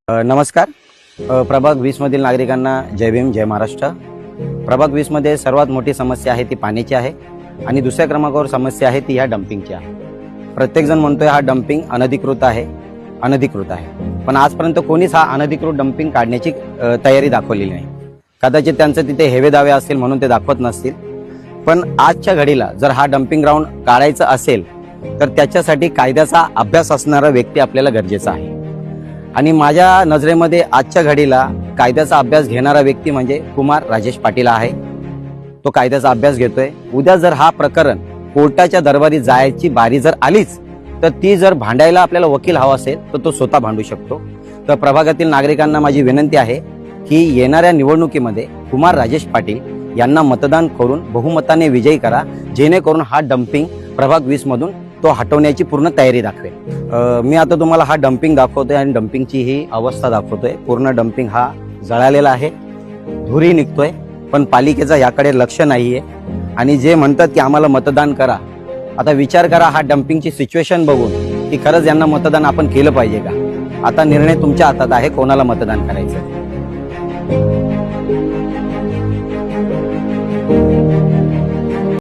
नमस्कार. प्रभाग 20 मधील नागरिकांना जय भीम, जय महाराष्ट्र. प्रभाग 20 मध्ये सर्वात मोठी समस्या आहे ती पाण्याची आहे आणि दुसऱ्या क्रमांकावर समस्या आहे ती ह्या डम्पिंगची आहे. प्रत्येकजण म्हणतोय हा डम्पिंग अनधिकृत आहे. पण आजपर्यंत कोणीच हा अनधिकृत डम्पिंग काढण्याची तयारी दाखवलेली नाही. कदाचित त्यांचं तिथे हेवे दावे असतील म्हणून ते दाखवत नसतील. पण आजच्या घडीला जर हा डम्पिंग ग्राउंड काढायचा असेल तर त्याच्यासाठी कायद्याचा अभ्यास असणारा व्यक्ती आपल्याला गरजेचा आहे. आणि माझ्या नजरेमध्ये आजच्या घडीला कायद्याचा अभ्यास घेणारा व्यक्ती म्हणजे कुमार राजेश पाटील आहे. तो कायद्याचा अभ्यास घेतोय. उद्या जर हा प्रकरण कोर्टाच्या दरबारी जायची बारी जर आलीच तर ती जर भांडायला आपल्याला वकील हवा असेल तर तो स्वतः भांडू शकतो. तर प्रभागातील नागरिकांना माझी विनंती आहे की येणाऱ्या निवडणुकीमध्ये कुमार राजेश पाटील यांना मतदान करून बहुमताने विजयी करा, जेणेकरून हा डम्पिंग प्रभाग 20 मधून तो हटवण्याची पूर्ण तयारी दाखवेल. मी आता तुम्हाला हा डम्पिंग दाखवतोय आणि डम्पिंगची ही अवस्था दाखवतोय. पूर्ण डम्पिंग हा जळालेला आहे, धुरी निघतोय, पण पालिकेचा याकडे लक्ष नाहीये. आणि जे म्हणतात की आम्हाला मतदान करा, आता विचार करा हा डम्पिंगची सिच्युएशन बघून की खरंच यांना मतदान आपण केलं पाहिजे का. आता निर्णय तुमच्या हातात आहे कोणाला मतदान करायचं.